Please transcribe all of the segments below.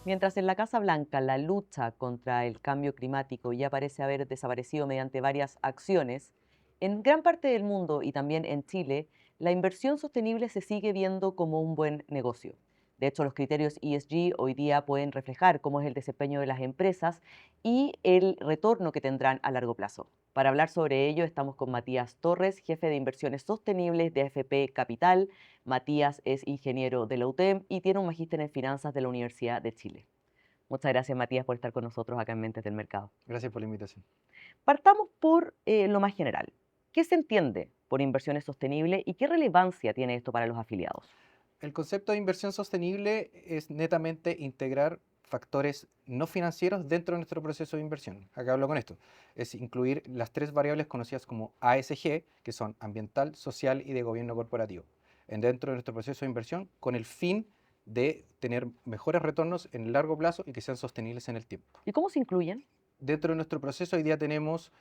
Mientras en la Casa Blanca la lucha contra el cambio climático ya parece haber desaparecido mediante varias acciones, en gran parte del mundo y también en Chile, la inversión sostenible se sigue viendo como un buen negocio. De hecho, los criterios ESG hoy día pueden reflejar cómo es el desempeño de las empresas y el retorno que tendrán a largo plazo. Para hablar sobre ello, estamos con Matías Torres, jefe de inversiones sostenibles de AFP Capital. Matías es ingeniero de la UTEM y tiene un magíster en finanzas de la Universidad de Chile. Muchas gracias, Matías, por estar con nosotros acá en Mentes del Mercado. Gracias por la invitación. Partamos por lo más general. ¿Qué se entiende por inversiones sostenibles y qué relevancia tiene esto para los afiliados? El concepto de inversión sostenible es netamente integrar factores no financieros dentro de nuestro proceso de inversión. ¿A qué hablo con esto? Es incluir las tres variables conocidas como ASG, que son ambiental, social y de gobierno corporativo, dentro de nuestro proceso de inversión con el fin de tener mejores retornos en el largo plazo y que sean sostenibles en el tiempo. ¿Y cómo se incluyen? Dentro de nuestro proceso hoy día tenemos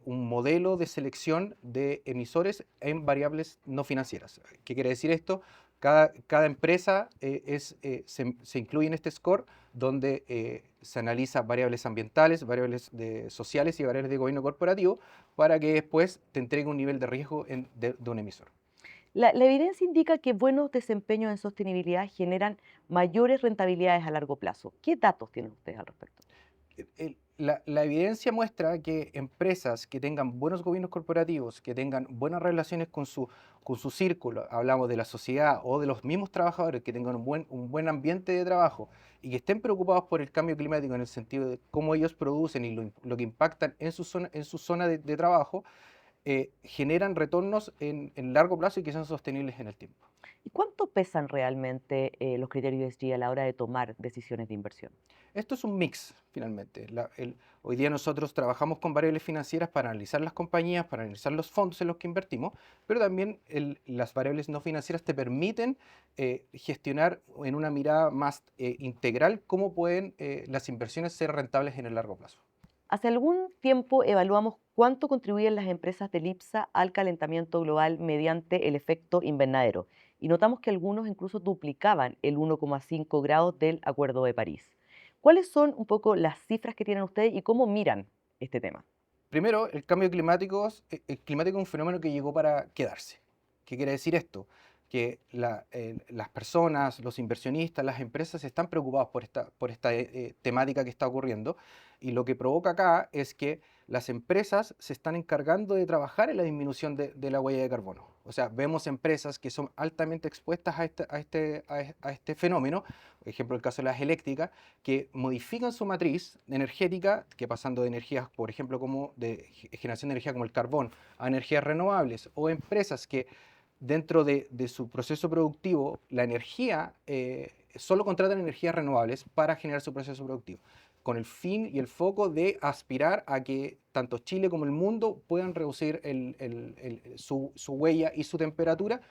un modelo de selección de emisores en variables no financieras. ¿Qué quiere decir esto? Cada empresa se incluye en este score donde se analiza variables ambientales, variables sociales y variables de gobierno corporativo para que después te entregue un nivel de riesgo de un emisor. La evidencia indica que buenos desempeños en sostenibilidad generan mayores rentabilidades a largo plazo. ¿Qué datos tienen ustedes al respecto? La evidencia muestra que empresas que tengan buenos gobiernos corporativos, que tengan buenas relaciones con su círculo, hablamos de la sociedad o de los mismos trabajadores, que tengan un buen ambiente de trabajo y que estén preocupados por el cambio climático en el sentido de cómo ellos producen y lo que impactan en su zona de trabajo, generan retornos en largo plazo y que sean sostenibles en el tiempo. ¿Y cuánto pesan realmente los criterios ESG a la hora de tomar decisiones de inversión? Esto es un mix, finalmente. Hoy día nosotros trabajamos con variables financieras para analizar las compañías, para analizar los fondos en los que invertimos, pero también las variables no financieras te permiten gestionar en una mirada más integral cómo pueden las inversiones ser rentables en el largo plazo. Hace algún tiempo evaluamos cuánto contribuyen las empresas del IPSA al calentamiento global mediante el efecto invernadero y notamos que algunos incluso duplicaban el 1,5 grados del Acuerdo de París. ¿Cuáles son un poco las cifras que tienen ustedes y cómo miran este tema? Primero, el climático es un fenómeno que llegó para quedarse. ¿Qué quiere decir esto? Que las personas, los inversionistas, las empresas están preocupados por esta temática que está ocurriendo y lo que provoca acá es que las empresas se están encargando de trabajar en la disminución de la huella de carbono. O sea, vemos empresas que son altamente expuestas a este fenómeno, por ejemplo, el caso de las eléctricas, que modifican su matriz energética, que pasando de energías, por ejemplo, como de generación de energía como el carbón, a energías renovables, o empresas que dentro de su proceso productivo, la energía, solo contratan energías renovables para generar su proceso productivo, con el fin y el foco de aspirar a que tanto Chile como el mundo puedan reducir su huella y su temperatura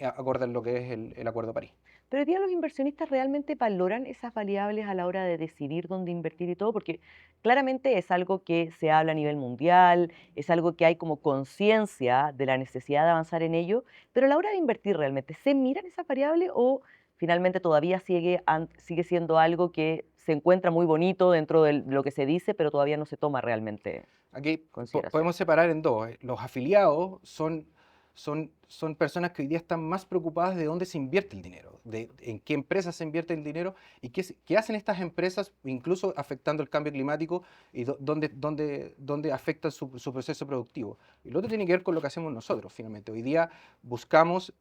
acorde a lo que es el Acuerdo de París. Pero hoy día los inversionistas realmente valoran esas variables a la hora de decidir dónde invertir y todo, porque claramente es algo que se habla a nivel mundial, es algo que hay como conciencia de la necesidad de avanzar en ello, pero a la hora de invertir realmente, ¿se miran esas variables o finalmente todavía sigue siendo algo que se encuentra muy bonito dentro de lo que se dice, pero todavía no se toma realmente Aquí consideración? podemos separar en dos. Los afiliados son personas que hoy día están más preocupadas de dónde se invierte el dinero, de en qué empresas se invierte el dinero y qué hacen estas empresas, incluso afectando el cambio climático y dónde afectan su proceso productivo. Y lo otro tiene que ver con lo que hacemos nosotros, finalmente. Hoy día buscamos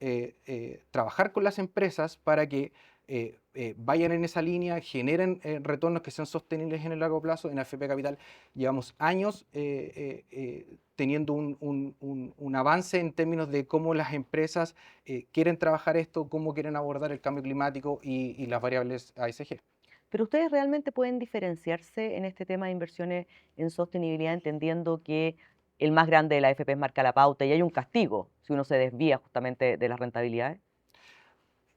trabajar con las empresas para que vayan en esa línea, generen retornos que sean sostenibles en el largo plazo. En AFP Capital llevamos años teniendo un avance en términos de cómo las empresas quieren trabajar esto, cómo quieren abordar el cambio climático y las variables ASG. Pero ustedes realmente pueden diferenciarse en este tema de inversiones en sostenibilidad, entendiendo que el más grande de la AFP marca la pauta y hay un castigo si uno se desvía justamente de las rentabilidades.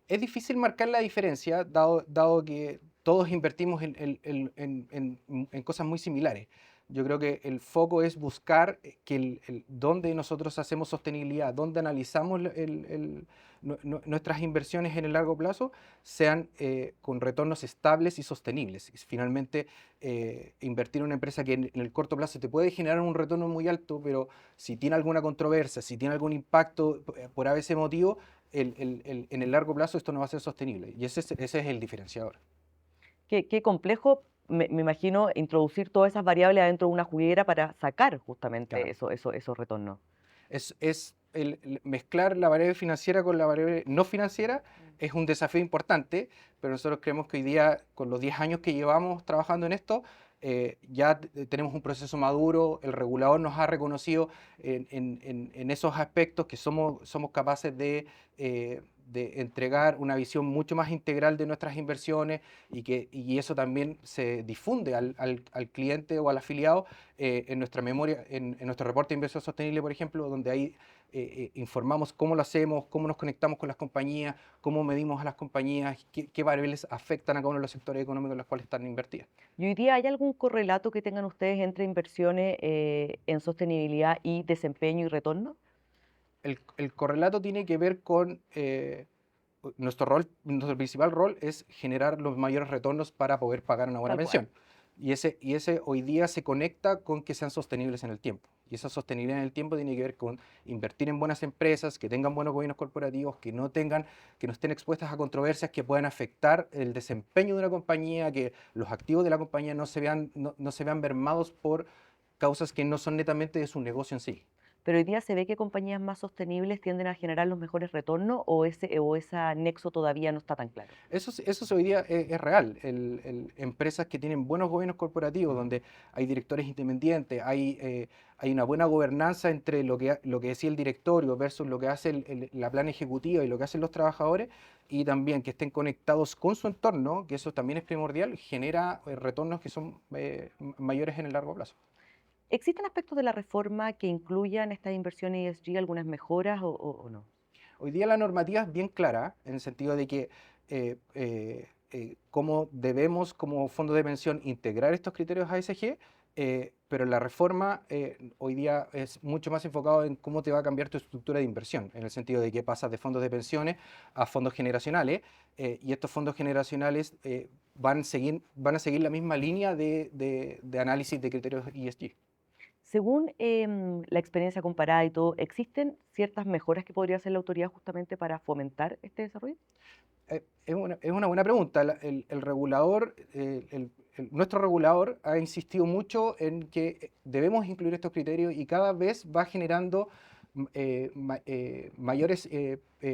Es difícil marcar la diferencia, dado que todos invertimos en cosas muy similares. Yo creo que el foco es buscar que dónde nosotros hacemos sostenibilidad, dónde analizamos nuestras inversiones en el largo plazo, sean con retornos estables y sostenibles. Y finalmente, invertir en una empresa que en el corto plazo te puede generar un retorno muy alto, pero si tiene alguna controversia, si tiene algún impacto por ese motivo, en el largo plazo esto no va a ser sostenible. Y ese es el diferenciador. Qué complejo, me imagino, introducir todas esas variables adentro de una juguera para sacar justamente Claro. esos retornos. Es mezclar la variable financiera con la variable no financiera es un desafío importante, pero nosotros creemos que hoy día, con los 10 años que llevamos trabajando en esto, ya tenemos un proceso maduro, el regulador nos ha reconocido en esos aspectos que somos capaces de entregar una visión mucho más integral de nuestras inversiones y eso también se difunde al cliente o al afiliado en nuestra memoria, en nuestro reporte de inversión sostenible, por ejemplo, donde ahí informamos cómo lo hacemos, cómo nos conectamos con las compañías, cómo medimos a las compañías, qué variables afectan a cada uno de los sectores económicos en los cuales están invertidas. ¿Y hoy día hay algún correlato que tengan ustedes entre inversiones en sostenibilidad y desempeño y retorno? El correlato tiene que ver con nuestro rol, nuestro principal rol es generar los mayores retornos para poder pagar una buena Tal cual. pensión. Y ese hoy día se conecta con que sean sostenibles en el tiempo. Y esa sostenibilidad en el tiempo tiene que ver con invertir en buenas empresas, que tengan buenos gobiernos corporativos, que no estén expuestas a controversias que puedan afectar el desempeño de una compañía, que los activos de la compañía no se vean mermados por causas que no son netamente de su negocio en sí. Pero hoy día se ve que compañías más sostenibles tienden a generar los mejores retornos o ese nexo todavía no está tan claro. Eso hoy día es real. Empresas que tienen buenos gobiernos corporativos, donde hay directores independientes, hay una buena gobernanza entre lo que decía el directorio versus lo que hace la plana ejecutiva y lo que hacen los trabajadores, y también que estén conectados con su entorno, que eso también es primordial, genera retornos que son mayores en el largo plazo. ¿Existen aspectos de la reforma que incluyan estas inversiones ESG, algunas mejoras o no? Hoy día la normativa es bien clara, en el sentido de que cómo debemos como fondo de pensión integrar estos criterios ASG, pero la reforma hoy día es mucho más enfocado en cómo te va a cambiar tu estructura de inversión, en el sentido de que pasas de fondos de pensiones a fondos generacionales, y estos fondos generacionales van a seguir la misma línea de análisis de criterios ESG. Según la experiencia comparada y todo, ¿existen ciertas mejoras que podría hacer la autoridad justamente para fomentar este desarrollo? Es una buena pregunta. El regulador, nuestro regulador ha insistido mucho en que debemos incluir estos criterios y cada vez va generando mayores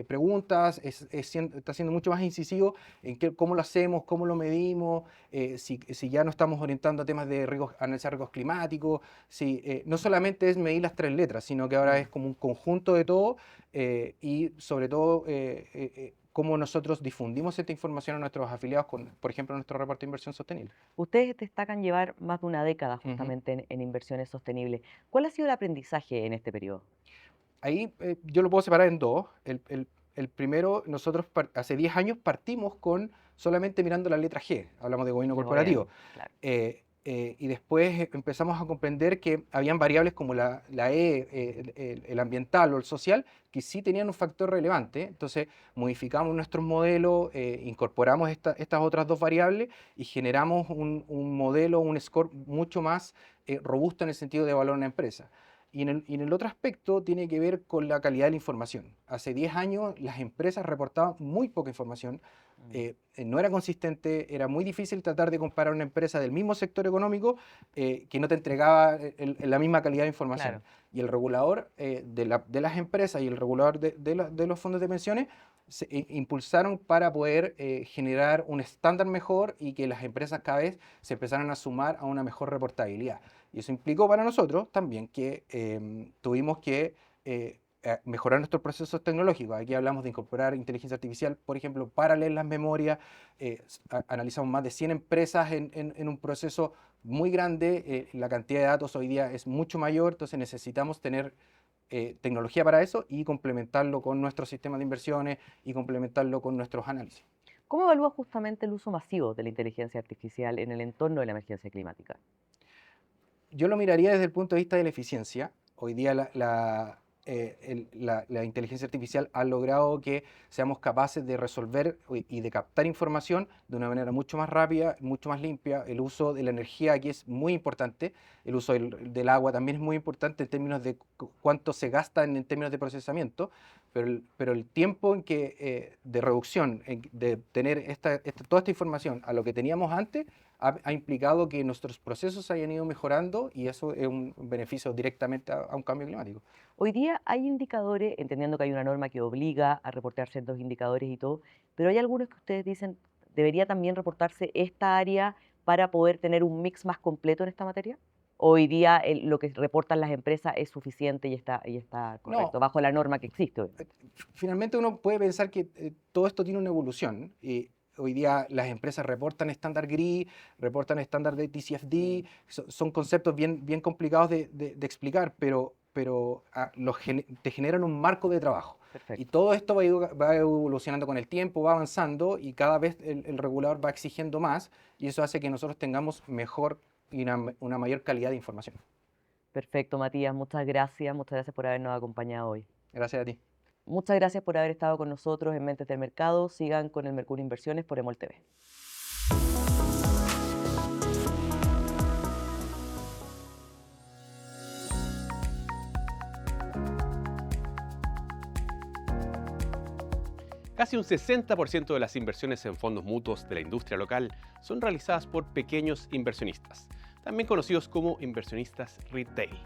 preguntas, está siendo mucho más incisivo en cómo lo hacemos, cómo lo medimos, si ya no estamos orientando a temas de riesgos, analizar riesgos climáticos, si no solamente es medir las tres letras, sino que ahora Mm. es como un conjunto de todo y sobre todo cómo nosotros difundimos esta información a nuestros afiliados con, por ejemplo, nuestro reporte de inversión sostenible. Ustedes destacan llevar más de una década Ujú. justamente en inversiones sostenibles. ¿Cuál ha sido el aprendizaje en este periodo? Ahí yo lo puedo separar en dos. El primero, nosotros hace 10 años partimos con solamente mirando la letra G, hablamos de gobierno De corporativo. gobierno, claro. Y después empezamos a comprender que habían variables como la E, el ambiental o el social, que sí tenían un factor relevante. Entonces modificamos nuestros modelos, incorporamos estas otras dos variables y generamos un modelo, un score mucho más robusto en el sentido de evaluar una empresa. Y en el otro aspecto tiene que ver con la calidad de la información. Hace 10 años las empresas reportaban muy poca información, Mm. no era consistente, era muy difícil tratar de comparar una empresa del mismo sector económico que no te entregaba la misma calidad de información. Claro. Y el regulador de las empresas y el regulador de los fondos de pensiones se impulsaron para poder generar un estándar mejor y que las empresas cada vez se empezaran a sumar a una mejor reportabilidad. Y eso implicó para nosotros también que tuvimos que mejorar nuestros procesos tecnológicos. Aquí hablamos de incorporar inteligencia artificial, por ejemplo, para leer las memorias. Analizamos más de 100 empresas en un proceso muy grande. La cantidad de datos hoy día es mucho mayor, entonces necesitamos tener tecnología para eso y complementarlo con nuestro sistema de inversiones y complementarlo con nuestros análisis. ¿Cómo evalúa justamente el uso masivo de la inteligencia artificial en el entorno de la emergencia climática? Yo lo miraría desde el punto de vista de la eficiencia. Hoy día la inteligencia artificial ha logrado que seamos capaces de resolver y de captar información de una manera mucho más rápida, mucho más limpia. El uso de la energía aquí es muy importante. El uso del agua también es muy importante en términos de cuánto se gasta en términos de procesamiento, pero el tiempo de reducción, de tener toda esta información a lo que teníamos antes, ha implicado que nuestros procesos hayan ido mejorando, y eso es un beneficio directamente a un cambio climático. Hoy día hay indicadores, entendiendo que hay una norma que obliga a reportar ciertos indicadores y todo, pero hay algunos que ustedes dicen, ¿debería también reportarse esta área para poder tener un mix más completo en esta materia? Hoy día lo que reportan las empresas es suficiente y está correcto, No, bajo la norma que existe hoy. finalmente uno puede pensar que todo esto tiene una evolución. Y hoy día las empresas reportan estándar GRI, reportan estándar de TCFD, son conceptos bien complicados de explicar, pero te generan un marco de trabajo. Y Perfecto. todo esto va evolucionando con el tiempo, va avanzando, y cada vez el regulador va exigiendo más, y eso hace que nosotros tengamos mejor y una mayor calidad de información. Perfecto, Matías, muchas gracias por habernos acompañado hoy. Gracias a ti. Muchas gracias por haber estado con nosotros en Mentes del Mercado. Sigan con el Mercurio Inversiones por EMOL TV. Casi un 60% de las inversiones en fondos mutuos de la industria local son realizadas por pequeños inversionistas, también conocidos como inversionistas retail,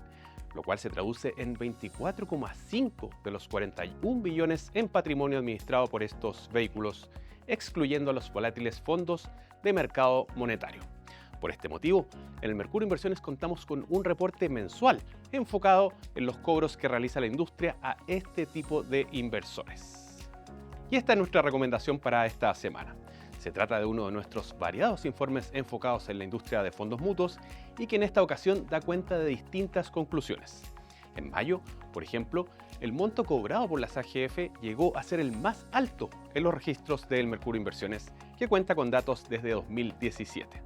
lo cual se traduce en 24,5 de los 41 billones en patrimonio administrado por estos vehículos, excluyendo a los volátiles fondos de mercado monetario. Por este motivo, en el Mercurio Inversiones contamos con un reporte mensual enfocado en los cobros que realiza la industria a este tipo de inversores. Y esta es nuestra recomendación para esta semana. Se trata de uno de nuestros variados informes enfocados en la industria de fondos mutuos y que en esta ocasión da cuenta de distintas conclusiones. En mayo, por ejemplo, el monto cobrado por las AGF llegó a ser el más alto en los registros del Mercurio Inversiones, que cuenta con datos desde 2017.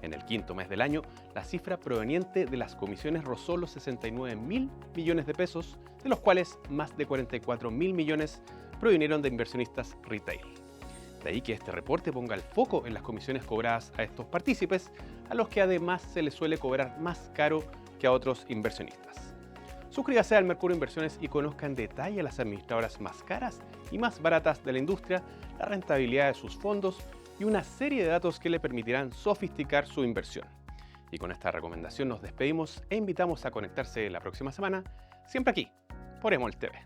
En el quinto mes del año, la cifra proveniente de las comisiones rozó los 69.000 millones de pesos, de los cuales más de 44.000 millones provinieron de inversionistas retail. De ahí que este reporte ponga el foco en las comisiones cobradas a estos partícipes, a los que además se les suele cobrar más caro que a otros inversionistas. Suscríbase al Mercurio Inversiones y conozca en detalle a las administradoras más caras y más baratas de la industria, la rentabilidad de sus fondos y una serie de datos que le permitirán sofisticar su inversión. Y con esta recomendación nos despedimos e invitamos a conectarse la próxima semana, siempre aquí, por EMOL TV.